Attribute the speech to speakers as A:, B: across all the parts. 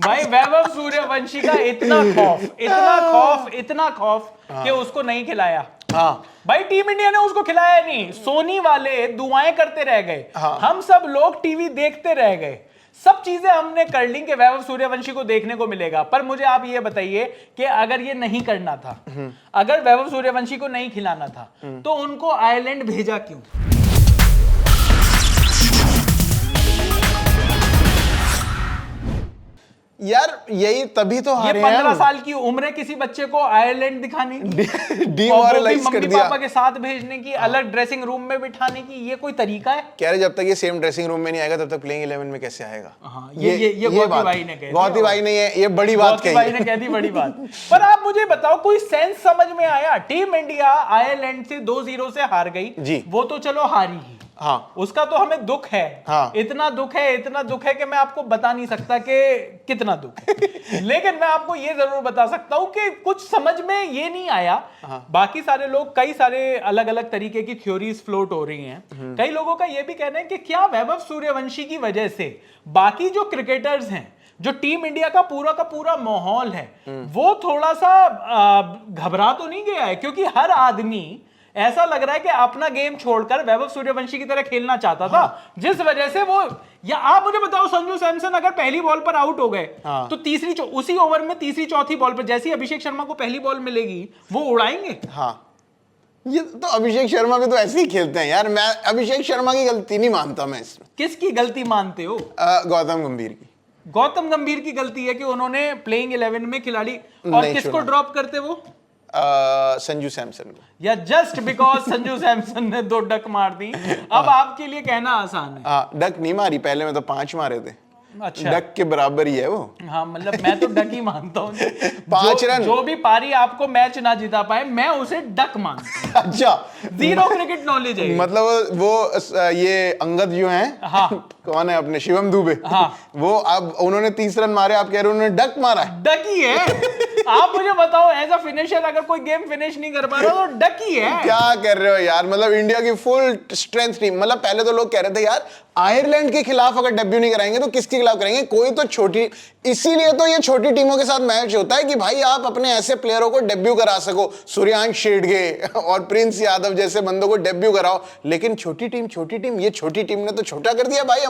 A: भाई वैभव सूर्यवंशी का इतना खौफ कि उसको नहीं खिलाया।
B: हाँ
A: भाई टीम इंडिया ने उसको खिलाया नहीं, सोनी वाले दुआएं करते रह गए।
B: हाँ।
A: हम सब लोग टीवी देखते रह गए, सब चीजें हमने कर ली कि वैभव सूर्यवंशी को देखने को मिलेगा। पर मुझे आप ये बताइए कि अगर ये नहीं करना था, अगर वैभव सूर्यवंशी को नहीं खिलाना था, तो उनको आयरलैंड भेजा क्यों?
B: यार यही तभी तो
A: ये
B: हारे
A: 15 साल की उम्र है किसी बच्चे को आयरलैंड दिखाने की,
B: डिमोरलाइज कर
A: मम्मी
B: दिया।
A: पापा के साथ भेजने की, अलग ड्रेसिंग रूम में बिठाने की, ये कोई तरीका है?
B: कह रहे जब तक ये सेम ड्रेसिंग रूम में नहीं आएगा तब तक प्लेइंग 11 में कैसे आएगा?
A: हाँ, ये गौती भाई ने कह दिया।
B: गौती भाई ने ये बड़ी बात
A: गौती
B: कही
A: भाई ने कह दी बड़ी बात। पर आप मुझे बताओ, कोई सेंस समझ में आया? टीम इंडिया आयरलैंड से 2-0 से हार गई
B: जी।
A: वो तो चलो हारी ही,
B: हाँ
A: उसका तो हमें दुख है।
B: हाँ।
A: इतना दुख है कि मैं आपको बता नहीं सकता कि कितना दुख है। लेकिन मैं आपको ये जरूर बता सकता हूं कि कुछ समझ में ये नहीं आया।
B: हाँ।
A: बाकी सारे लोग, कई सारे अलग अलग तरीके की थ्योरीज फ्लोट हो रही हैं। कई लोगों का ये भी कहना है कि क्या वैभव सूर्यवंशी की वजह से बाकी जो क्रिकेटर्स हैं, जो टीम इंडिया का पूरा माहौल है, वो थोड़ा सा घबरा तो नहीं गया है? क्योंकि हर आदमी ऐसा लग रहा है कि अपना गेम छोड़कर वैभव सूर्यवंशी की तरह खेलना चाहता था। जिस वजह से वो, या आप मुझे बताओ, संजू सैमसन अगर पहली बॉल पर आउट हो गए तो उसी ओवर में तीसरी चौथी बॉल पर जैसे ही अभिषेक शर्मा को पहली बॉल मिलेगी वो उड़ाएंगे।
B: हाँ, ये तो अभिषेक शर्मा भी तो ऐसे ही खेलते हैं यार। मैं अभिषेक शर्मा की गलती नहीं मानता मैं इसमें।
A: किसकी गलती मानते हो?
B: गौतम गंभीर की।
A: गौतम गंभीर की गलती है कि उन्होंने प्लेइंग 11 में खिलाड़ी, और किसको ड्रॉप करते वो?
B: संजू सैमसन को।
A: या जस्ट बिकॉज संजू सैमसन ने 2 डक मार दी, अब आपके लिए कहना आसान है।
B: हाँ, डक नहीं मारी, पहले में तो 5 मारे थे।
A: अच्छा,
B: डक के बराबर ही है वो।
A: हाँ, मतलब मैं तो डक ही मानता हूँ।
B: 5 रन
A: जो भी पारी आपको मैच ना जिता पाए, मैं उसे डक मानता हूँ।
B: अच्छा,
A: जीरो क्रिकेट नॉलेज है।
B: मतलब वो ये अंगद जो हैं,
A: हाँ,
B: कौन है अपने, शिवम दुबे,
A: हाँ,
B: वो अब उन्होंने 30 रन मारे, आप कह रहे हो उन्होंने डक मारा है?
A: डक ही है। आप मुझे बताओ, एज अ फिनिशर अगर कोई गेम फिनिश नहीं कर पा रहा तो डक ही है।
B: क्या कर रहे हो यार? मतलब इंडिया की फुल स्ट्रेंथ टीम, मतलब पहले तो लोग कह रहे थे यार आयरलैंड के खिलाफ अगर डेब्यू नहीं कराएंगे तो किसके खिलाफ करेंगे? कोई तो छोटी, इसीलिए तो ये छोटी टीमों के साथ मैच होता है कि भाई आप अपने ऐसे प्लेयरों को डेब्यू करा सको। सूर्यांश शेडगे और प्रिंस यादव जैसे बंदों को डेब्यू कराओ। लेकिन छोटी टीम, ये छोटी टीम ने तो छोटा कर दिया भाई,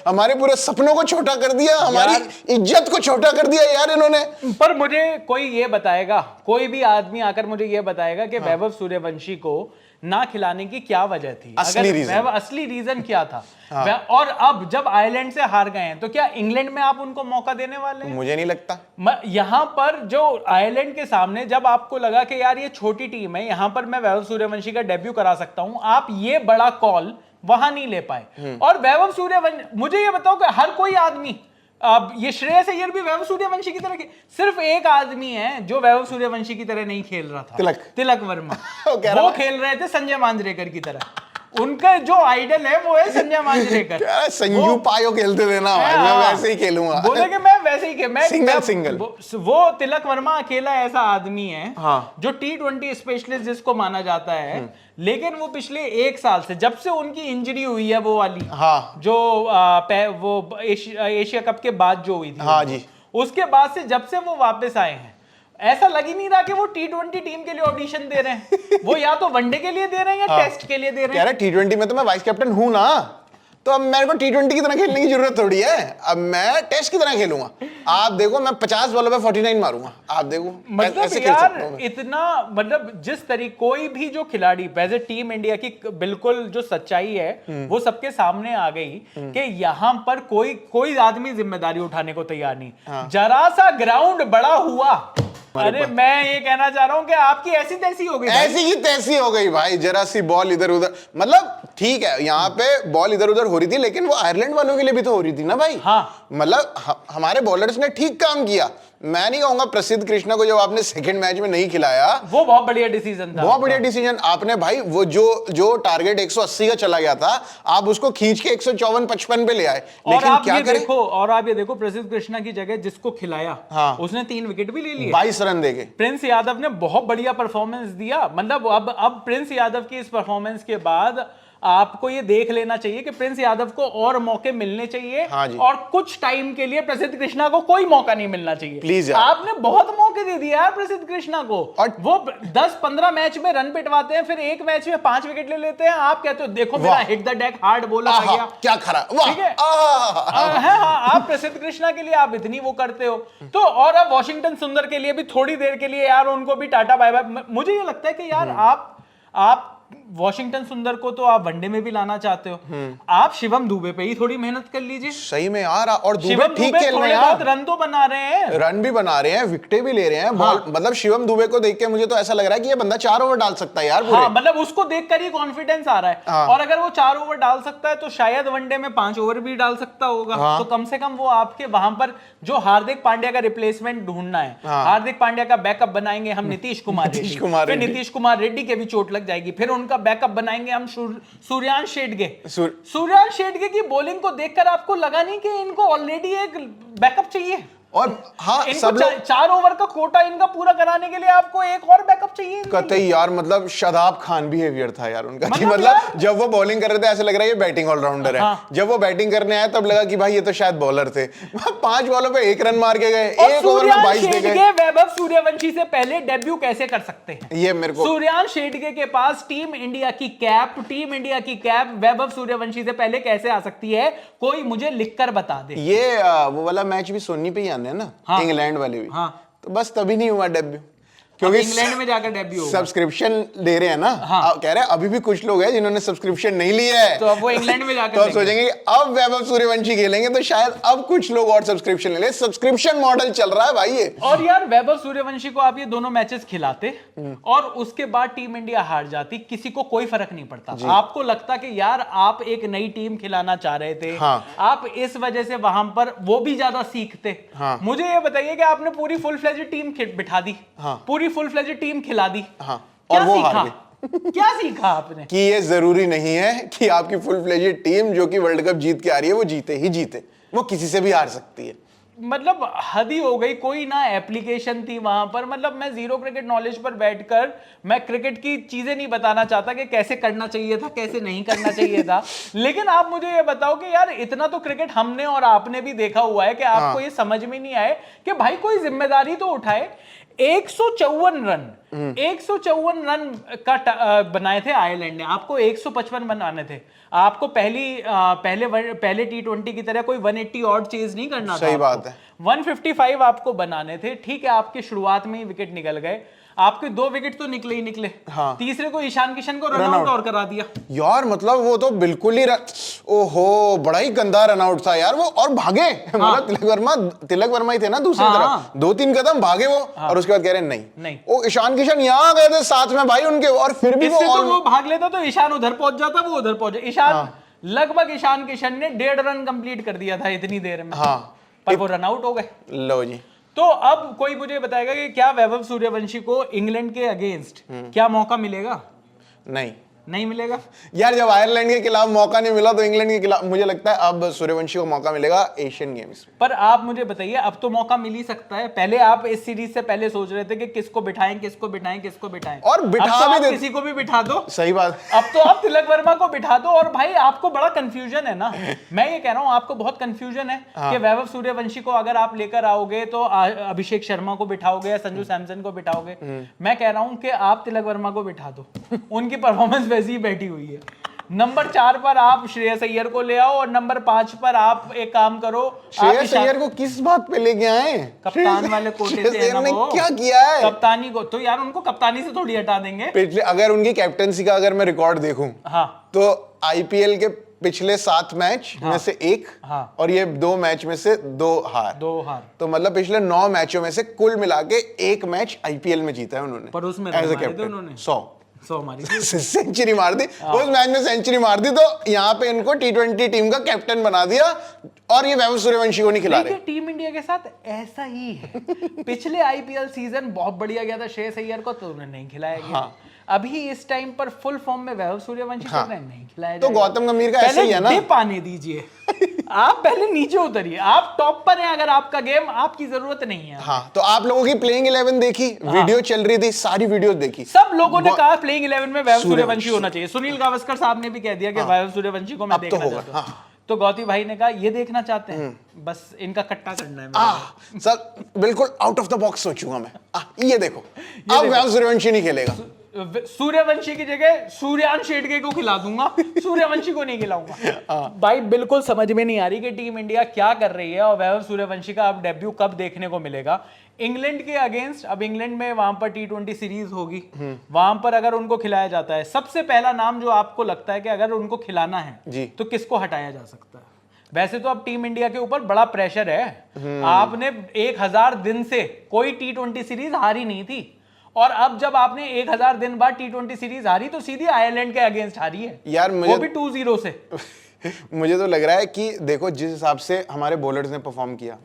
B: हमारे पूरे सपनों को छोटा कर दिया, हमारी इज्जत को छोटा कर दिया यार इन्होंने।
A: पर मुझे कोई ये बताएगा, कोई भी आदमी आकर मुझे ये बताएगा कि वैभव सूर्यवंशी को ना खिलाने की क्या वजह थी? असली रीजन क्या था? हाँ। और अब जब आयरलैंड से हार गए हैं तो क्या इंग्लैंड में आप उनको मौका देने वाले हैं?
B: मुझे नहीं लगता।
A: यहां पर जो आयरलैंड के सामने जब आपको लगा कि यार ये छोटी टीम है, यहां पर मैं वैभव सूर्यवंशी का डेब्यू करा सकता हूं, आप ये बड़ा कॉल वहां नहीं ले पाए। और वैभव सूर्यवंशी, मुझे ये बताओ कि हर कोई आदमी, अब ये श्रेयस अय्यर भी वैभव सूर्यवंशी की तरह, सिर्फ एक आदमी है जो वैभव सूर्यवंशी की तरह नहीं खेल रहा था, तिलक वर्मा। वो खेल रहे थे संजय मांजरेकर की तरह। उनका जो आइडल है वो है संजय मांजरेकर।
B: संजू पायो खेलते थे ना, मैं वैसे ही खेलूंगा।
A: बोले कि मैं वैसे ही
B: सिंगल।
A: वो तिलक वर्मा अकेला ऐसा आदमी है,
B: हाँ,
A: जो T20 स्पेशलिस्ट जिसको माना जाता है। लेकिन वो पिछले 1 साल से, जब से उनकी इंजरी हुई है वो वाली,
B: हाँ,
A: जो वो एशिया कप के बाद जो हुई थी,
B: हाँ जी,
A: उसके बाद से जब से वो वापस आए हैं, ऐसा लग ही नहीं रहा कि वो T20 टीम के लिए ऑडिशन दे रहे हैं। वो या तो वनडे के लिए दे रहे हैं या टेस्ट के लिए दे रहे हैं।
B: T20 में तो मैं वाइस कैप्टन हूं ना, तो अब मेरे को T20 की तरह खेलने की जरूरत थोड़ी है। अब मैं टेस्ट की तरह खेलूंगा। आप देखो, मैं 50 बॉलों पे 49 मारूंगा, आप देखो।
A: मतलब यार इतना, मतलब जिस तरीके कोई भी जो खिलाड़ी वैसे टीम इंडिया की बिल्कुल जो सच्चाई है वो सबके सामने आ गई कि यहाँ पर कोई आदमी जिम्मेदारी उठाने को तैयार नहीं। जरा सा ग्राउंड बड़ा हुआ, अरे मैं ये कहना चाह रहा हूं कि आपकी ऐसी तैसी हो गई,
B: ऐसी की तैसी हो गई भाई। जरा सी बॉल इधर उधर, मतलब ठीक है यहाँ पे बॉल इधर उधर हो रही थी, लेकिन वो आयरलैंड वालों के लिए भी तो हो रही थी ना भाई।
A: हाँ,
B: मतलब हमारे बॉलर्स ने ठीक काम किया। मैं नहीं कहूंगा प्रसिद्ध कृष्णा को जब आपने सेकंड मैच में नहीं खिलाया,
A: वो बहुत बढ़िया डिसीजन था,
B: बहुत बढ़िया डिसीजन आपने भाई। वो जो टारगेट 180 का चला गया था, आप उसको खींच के 154-55 पे ले आए। लेकिन क्या करें?
A: और आप ये देखो, प्रसिद्ध कृष्णा की जगह जिसको खिलाया,
B: हाँ,
A: उसने 3 विकेट भी ले लिए,
B: 22 रन देके।
A: प्रिंस यादव ने बहुत बढ़िया परफॉर्मेंस दिया। मतलब अब प्रिंस यादव की इस परफॉर्मेंस के बाद आपको ये देख लेना चाहिए कि प्रिंस यादव को और मौके मिलने चाहिए।
B: हाँ जी।
A: और कुछ टाइम के लिए प्रसिद्ध कृष्णा को कोई मौका नहीं मिलना चाहिए।
B: प्लीज यार।
A: आपने बहुत मौके दे दिए यार प्रसिद्ध कृष्णा को,
B: और
A: वो 10-15 मैच में रन पिटवाते हैं, फिर एक मैच में 5 विकेट ले लेते हैं। आप कहते हो देखो मेरा हिट द डेक हार्ड बोला आ गया,
B: क्या खरा, वाह,
A: ठीक है। हाँ, आप प्रसिद्ध कृष्णा के लिए आप इतनी वो करते हो तो, और अब वॉशिंगटन सुंदर के लिए भी थोड़ी देर के लिए यार उनको भी टाटा बाय बाय। मुझे ये लगता है कि यार आप वॉशिंगटन सुंदर को तो आप वनडे में भी लाना चाहते हो, आप शिवम दुबे पे ही थोड़ी मेहनत कर लीजिए।
B: सही में यार, और दुबे
A: शिवम
B: ठीक
A: दुबे
B: खेल रहे
A: थोड़े
B: हैं
A: बहुत
B: यार,
A: रन तो बना रहे हैं,
B: रन भी बना रहे हैं, विकेटें भी ले रहे हैं। बॉल मतलब शिवम दुबे को देख के मुझे तो ऐसा लग रहा है कि ये बंदा 4 ओवर डाल सकता है यार पूरे।
A: हाँ, मतलब उसको देखकर ही कॉन्फिडेंस आ रहा है।
B: हाँ।
A: और अगर वो 4 ओवर डाल सकता है तो शायद वनडे में 5 ओवर भी डाल सकता होगा।
B: हाँ।
A: तो कम से कम वो आपके वहां पर जो हार्दिक पांड्या का रिप्लेसमेंट ढूंढना है,
B: हाँ।
A: हार्दिक पांड्या का बैकअप बनाएंगे हम नीतीश कुमार रेड्डी, फिर नीतीश कुमार रेड्डी के भी चोट लग जाएगी, फिर उनका बैकअप बनाएंगे हम सूर्यांश शेडगे। सूर्यांश शेडगे की बॉलिंग को देखकर आपको लगा नहीं कि इनको ऑलरेडी एक बैकअप चाहिए?
B: और हाँ, सब लोग
A: 4 ओवर का कोटा इनका पूरा कराने के लिए आपको एक और बैकअप चाहिए।
B: कतई यार, मतलब शादाब खान बिहेवियर था यार उनका, कि
A: मतलब
B: मतलब जब वो बॉलिंग कर रहे थे ऐसे लग रहा है ये बैटिंग ऑलराउंडर है।
A: हाँ।
B: जब वो बैटिंग करने आए तब लगा कि भाई ये तो शायद बॉलर थे। 5 बॉलों पे 1 रन मार के गए, एक ओवर में 22 दे गए।
A: वैभव सूर्यवंशी से पहले डेब्यू कैसे कर सकते हैं
B: ये मेरे को,
A: सूर्यांश शेडगे के पास टीम इंडिया की कैप वैभव सूर्यवंशी से पहले कैसे आ सकती है? कोई मुझे लिखकर बता दे।
B: ये वो वाला मैच भी सोनी पे ही आने है ना,
A: हाँ।
B: इंग्लैंड वाले भी।
A: हाँ।
B: तो बस तभी नहीं हुआ डेब्यू, क्योंकि
A: इंग्लैंड में जाकर डेब्यू होगा।
B: सब्सक्रिप्शन ले रहे हैं ना।
A: हाँ।
B: कह रहे हैं अभी भी कुछ लोग हैं जिन्होंने सब्सक्रिप्शन नहीं लिया है,
A: तो अब वो इंग्लैंड में जाकर
B: तो अब सोचेंगे कि अब वैभव सूर्यवंशी खेलेंगे तो शायद अब कुछ लोग और सब्सक्रिप्शन ले ले। सब्सक्रिप्शन मॉडल चल रहा है भाई ये।
A: और यार वैभव सूर्यवंशी को आप ये दोनों मैचेस खिलाते और उसके बाद टीम इंडिया हार जाती, किसी को कोई फर्क नहीं पड़ता। आपको लगता कि यार आप एक नई टीम खिलाना चाह रहे थे।
B: हाँ।
A: आप इस वजह से वहां पर वो भी ज्यादा सीखते।
B: हाँ।
A: मुझे ये बताइए कि आपने पूरी फुल फ्लेज टीम बिठा दी।
B: हाँ।
A: पूरी फुल फ्लेज टीम खिला दी।
B: हाँ।
A: क्या
B: और वो
A: सीखा?
B: हार गए।
A: क्या सीखा आपने?
B: कि ये जरूरी नहीं है कि आपकी फुल फ्लेजेड टीम जो कि वर्ल्ड कप जीत के आ रही है वो जीते ही जीते, वो किसी से भी हार सकती है।
A: मतलब हद ही हो गई। कोई ना एप्लीकेशन थी वहां पर, मतलब मैं जीरो क्रिकेट नॉलेज पर बैठकर मैं क्रिकेट की चीजें नहीं बताना चाहता कि कैसे करना चाहिए था, कैसे नहीं करना चाहिए था। लेकिन आप मुझे ये बताओ कि यार इतना तो क्रिकेट हमने और आपने भी देखा हुआ है कि आपको ये समझ में नहीं आए कि भाई कोई जिम्मेदारी तो उठाए। 154 रन का बनाए थे आयरलैंड ने, आपको 155 बनाने थे। आपको पहले T20 की तरह कोई 180 ऑड चेज नहीं करना था।
B: सही बात है।
A: 155 आपको बनाने थे। ठीक है, आपकी शुरुआत में ही विकेट निकल गए, आपके 2 विकेट तो निकले ही निकले।
B: हाँ।
A: तीसरे को ईशान किशन को रन आउट और करा दिया
B: यार, मतलब वो तो बिल्कुल ही ओहो, बड़ा ही गंदा रन आउट था यार वो। और भागे।
A: हाँ।
B: मतलब तिलक वर्मा ही थे ना दूसरी
A: हाँ।
B: तरफ, 2-3 कदम भागे वो। हाँ। और उसके बाद कह रहे नहीं,
A: वो
B: ईशान किशन यहाँ गए थे साथ में भाई उनके, और फिर भी
A: वो भाग लेता तो ईशान उधर पहुंच जाता, वो उधर पहुंचे। ईशान लगभग ईशान किशन ने 1.5 रन कंप्लीट कर दिया था इतनी देर में।
B: हाँ।
A: पर वो रन आउट हो गए।
B: लो जी।
A: तो अब कोई मुझे बताएगा कि क्या वैभव सूर्यवंशी को इंग्लैंड के अगेंस्ट क्या मौका मिलेगा? नहीं मिलेगा
B: यार। जब आयरलैंड के खिलाफ मौका नहीं मिला तो इंग्लैंड के खिलाफ मुझे लगता है अब सूर्यवंशी को मौका मिलेगा एशियन गेम्स में।
A: पर आप मुझे बताइए, अब तो मौका मिल ही सकता है। पहले आप इस सीरीज से पहले सोच रहे थे कि किसको बिठाएं
B: और बिठा
A: अब तो
B: भी
A: आप किसी को भी बिठा दो।
B: सही बात।
A: अब तो आप तिलक वर्मा को बिठा दो। और भाई आपको बड़ा कंफ्यूजन है ना, मैं ये कह रहा हूं आपको बहुत कंफ्यूजन है कि वैभव सूर्यवंशी को अगर आप लेकर आओगे तो अभिषेक शर्मा को बिठाओगे या संजू सैमसन को बिठाओगे। मैं कह रहा हूं कि आप तिलक वर्मा को बिठा दो, उनकी परफॉर्मेंस वैसी ही बैठी हुई है। नंबर 4 पर आप श्रेयस अय्यर को ले आओ और नंबर 5 पर आप एक काम करो,
B: श्रेयस अय्यर को किस बात पे लेके आए?
A: कप्तान वाले कोटे से है ना वो।
B: क्या किया है
A: कप्तानी को? तो यार उनको कप्तानी से थोड़ी हटा देंगे।
B: पिछले अगर उनकी कैप्टनसी का अगर मैं रिकॉर्ड देखूं,
A: हाँ,
B: तो आईपीएल के पिछले 7 मैच में से 1,
A: हाँ,
B: और ये 2 मैच में से 2 हार। तो मतलब पिछले 9 मैचों में से कुल मिला के 1 मैच आईपीएल में जीता है उन्होंने।
A: पर उसमें
B: एज ए कैप्टन 100
A: मारी
B: सेंचुरी मार दी। उस मैच में सेंचुरी मार दी, तो यहाँ पे इनको T20 टीम का कैप्टन बना दिया। और ये वैभव सूर्यवंशी को नहीं खिला रहे।
A: टीम इंडिया के साथ ऐसा ही है। पिछले आईपीएल सीजन बहुत बढ़िया गया था श्रेयस अय्यर को, तो उन्हें नहीं खिलाया गया। हाँ। अभी इस टाइम पर फुल फॉर्म में वैभव सूर्यवंशी को नहीं खिलाया।
B: तो गौतम गंभीर का ऐसा ही है ना,
A: पाने दीजिए। आप पहले नीचे उतरिए, आप टॉप पर हैं, अगर आपका गेम आपकी जरूरत नहीं है।
B: हाँ, तो आप लोगों की प्लेइंग 11 देखी, वीडियो चल रही थी, सारी वीडियो देखी,
A: सब लोगों ने कहा प्लेइंग 11 में वैभव सूर्यवंशी होना चाहिए। सुनील गावस्कर साहब ने भी कह दिया कि वैभव सूर्यवंशी को मैं देखना चाहता हूं। तो गौती भाई ने कहा ये देखना चाहते हैं, बस इनका कट्टा करना है।
B: सर बिल्कुल आउट ऑफ द बॉक्स सोचूंगा मैं। ये देखो, अब वैभव सूर्यवंशी नहीं खेलेगा।
A: सूर्यवंशी की जगह सूर्यान शेडगे को खिला दूंगा, सूर्यवंशी को नहीं खिलाऊंगा। भाई बिल्कुल समझ में नहीं आ रही कि टीम इंडिया क्या कर रही है, और वैभव सूर्यवंशी का अब डेब्यू कब देखने को मिलेगा इंग्लैंड के अगेंस्ट। अब इंग्लैंड में वहां पर T20 सीरीज होगी, वहां पर अगर उनको खिलाया जाता है, सबसे पहला नाम जो आपको लगता है कि अगर उनको खिलाना है
B: जी,
A: तो किसको हटाया जा सकता है? वैसे तो अब टीम इंडिया के ऊपर बड़ा प्रेशर है। आपने 1000 दिन से कोई T20 सीरीज हारी नहीं थी, और अब जब आपने 1000 दिन बाद T20 सीरीज हारी तो सीधी आयरलैंड के अगेंस्ट हारी है
B: यार।
A: वो भी 2-0 से।
B: मुझे तो लग रहा है कि देखो जिस हिसाब से हमारे बॉलर्स ने परफॉर्म किया,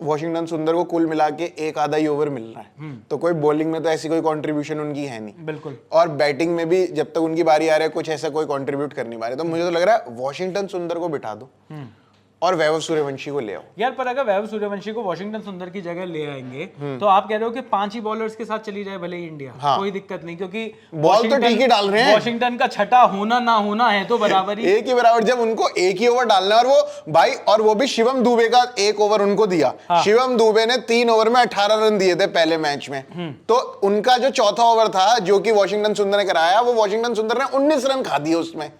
B: वॉशिंगटन सुंदर को कुल मिला के एक आधा ही ओवर मिल रहा है, तो कोई बॉलिंग में तो ऐसी कोई कंट्रीब्यूशन उनकी है नहीं।
A: बिल्कुल।
B: और बैटिंग में भी जब तक उनकी बारी आ रही है कुछ ऐसा कोई कंट्रीब्यूट कर नहीं पा रहे, तो मुझे तो लग रहा है वॉशिंगटन सुंदर को बिठा दो और वैभव सूर्यवंशी को ले आओ।
A: यार पर अगर वैभव सूर्यवंशी को वॉशिंगटन सुंदर की जगह ले आएंगे तो आप कह रहे हो कि 5 ही बॉलर्स के साथ चली जाए भले ही इंडिया, कोई दिक्कत नहीं, क्योंकि
B: बॉल तो ठीक ही डाल रहे हैं।
A: वॉशिंगटन का छठा होना ना होना है तो बराबर ही,
B: एक ही बराबर। जब उनको एक ही ओवर डालना है, और वो भाई, और वो भी शिवम दुबे का एक ओवर उनको दिया। शिवम दुबे ने 3 ओवर में 18 रन दिए थे पहले मैच में, तो उनका जो चौथा ओवर था जो कि वॉशिंगटन सुंदर ने कराया, वो वॉशिंगटन सुंदर ने 19 रन खा दिए उसमें।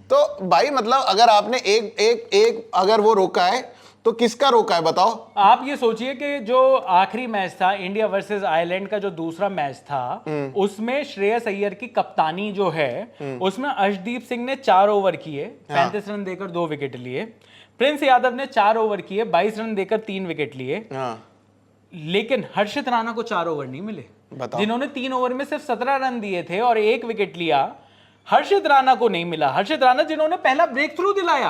B: तो भाई मतलब अगर आपने एक अगर वो रोका है तो किसका रोका है बताओ? आप
A: ये सोचिए कि जो आखिरी मैच था इंडिया वर्सेस आयरलैंड का, जो दूसरा मैच था, उसमें श्रेयस अय्यर की कप्तानी जो है, उसमें अर्शदीप सिंह ने 4 ओवर किए, 35 रन देकर 2 विकेट लिए। प्रिंस यादव ने 4 ओवर किए, 22 रन देकर 3 विकेट लिए। लेकिन हर्षित राणा को 4 ओवर नहीं मिले, जिन्होंने 3 ओवर में सिर्फ 17 रन दिए थे और 1 विकेट लिया। हर्षित राणा को नहीं मिला। हर्षित राणा जिन्होंने पहला ब्रेक थ्रू दिलाया,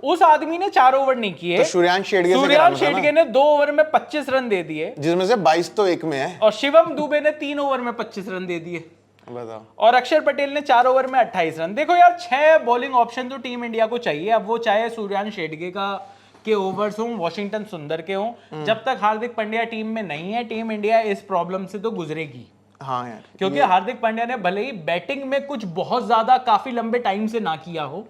A: उस आदमी ने 4 ओवर नहीं किए।
B: तो सूर्यान
A: शेडगे ने 2 ओवर में 25 रन दे दिए,
B: जिसमें से 22 तो एक में है,
A: और शिवम दुबे ने 3 ओवर में 25 रन दे दिए।
B: बताओ।
A: और अक्षर पटेल ने 4 ओवर में 28 रन। देखो यार, 6 बॉलिंग ऑप्शन तो टीम इंडिया को चाहिए। अब वो चाहे सूर्यान शेडगे के ओवर्स हों, वॉशिंगटन सुंदर के हों, जब तक हार्दिक पांड्या टीम में नहीं है, टीम इंडिया इस प्रॉब्लम से तो गुजरेगी।
B: हाँ यार,
A: क्योंकि हार्दिक पांड्या ने भले ही बैटिंग में कुछ बहुत ज्यादा काफी लंबे टाइम से ना किया हो,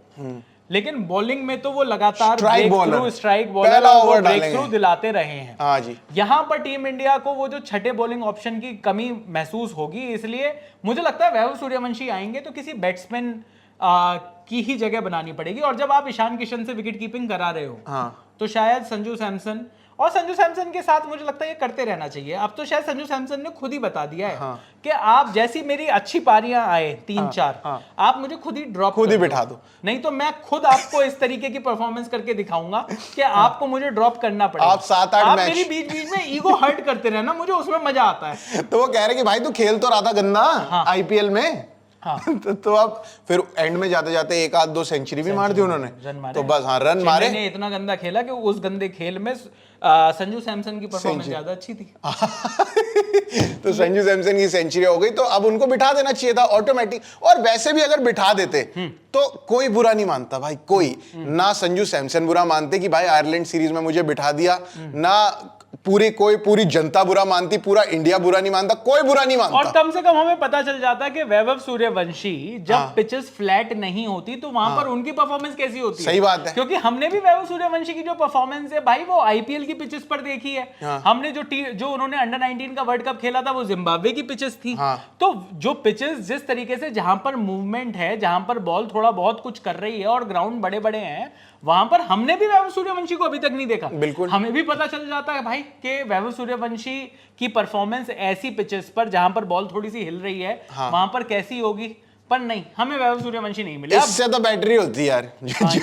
A: लेकिन बॉलिंग में तो वो लगातार स्ट्राइक बॉलर और ब्रेक थ्रू दिलाते रहे हैं।
B: हाँ जी।
A: यहाँ पर टीम इंडिया को वो जो छठे बॉलिंग ऑप्शन की कमी महसूस होगी, इसलिए मुझे लगता है वैभव सूर्यवंशी आएंगे तो किसी बैट्समैन की ही जगह बनानी पड़ेगी। और जब आप ईशान किशन से विकेट कीपिंग करा रहे हो, तो शायद संजू सैमसन, और संजू सैमसन के साथ मुझे लगता है ये करते रहना चाहिए। अब तो शायद संजू सैमसन ने खुद ही बता दिया है कि आप जैसी मेरी अच्छी पारियां आए 3-4, आप मुझे खुद ही ड्रॉप,
B: खुद ही बिठा दो,
A: नहीं तो मैं खुद आपको इस तरीके की परफॉर्मेंस करके दिखाऊंगा कि आपको मुझे ड्रॉप करना पड़ेगा।
B: आप 7-8 मैच
A: मेरी बीच बीच में ईगो हर्ट करते रहना, मुझे उसमें मजा आता है।
B: तो वो कह रहे कि भाई तू खेल तो रहा था गंदा आईपीएल में, तो अब फिर एंड में जाते जाते 1-2 सेंचुरी भी मार दी उन्होंने, तो बस रन मारे।
A: ने इतना गंदा खेला कि उस गंदे खेल में संजू सैमसन की परफॉर्मेंस ज्यादा अच्छी थी।
B: तो संजू सैमसन की सेंचुरी हो गई, तो अब उनको बिठा देना चाहिए था ऑटोमेटिक। और वैसे भी अगर बिठा देते तो कोई बुरा नहीं मानता भाई, कोई ना संजू सैमसन बुरा मानते कि भाई आयरलैंड सीरीज में मुझे बिठा दिया, ना पूरी जनता बुरा मानती, पूरा इंडिया बुरा नहीं मानता, कोई बुरा नहीं मानता।
A: और कम से कम हमें पता चल जाता कि वैभव सूर्यवंशी जब पिचेस फ्लैट नहीं होती तो वहां पर उनकी परफॉर्मेंस कैसी होती है।
B: सही बात है,
A: क्योंकि हमने भी वैभव सूर्यवंशी की जो परफॉर्मेंस है भाई, वो आईपीएल की पिचेस पर देखी है। हमने जो उन्होंने अंडर 19 का वर्ल्ड कप खेला था, वो जिम्बाब्वे की पिचेस थी। तो जो पिचेस जिस तरीके से, जहां पर मूवमेंट है, जहां पर बॉल थोड़ा बहुत कुछ कर रही है और ग्राउंड बड़े बड़े हैं, वहां पर हमने भी वैभव सूर्यवंशी को अभी तक नहीं देखा।
B: बिल्कुल,
A: हमें भी पता चल जाता है भाई कि वैभव सूर्यवंशी की परफॉर्मेंस ऐसी पिचेस पर जहां पर बॉल थोड़ी सी हिल रही है, वहां पर कैसी होगी। पर नहीं, हमें वैभव सूर्यवंशी नहीं मिले।
B: इससे तो बैटरी होती यार,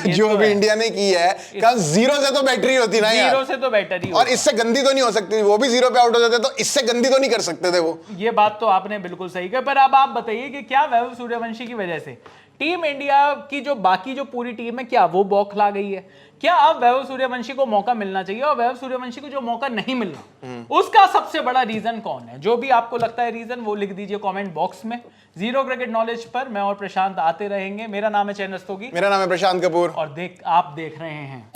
B: जो अभी इंडिया ने की है, कल 0 से तो बैटरी होती ना यार,
A: 0 से तो बैटरी,
B: और इससे गंदी तो नहीं हो सकती। वो भी 0 पे आउट हो जाते, तो इससे गंदी तो नहीं कर सकते थे वो।
A: ये बात तो आपने बिल्कुल सही कही। पर अब आप बताइए कि क्या वैभव सूर्यवंशी की वजह से टीम इंडिया की जो बाकी जो पूरी टीम है, क्या वो बौखला गई है? क्या अब वैभव सूर्यवंशी को मौका मिलना चाहिए? और वैभव सूर्यवंशी को जो मौका नहीं मिल रहा, उसका सबसे बड़ा रीजन कौन है? जो भी आपको लगता है रीजन, वो लिख दीजिए कमेंट बॉक्स में। जीरो क्रिकेट नॉलेज पर मैं और प्रशांत आते रहेंगे। मेरा नाम है चैन रस्तोगी,
B: मेरा नाम है प्रशांत कपूर,
A: और आप देख रहे हैं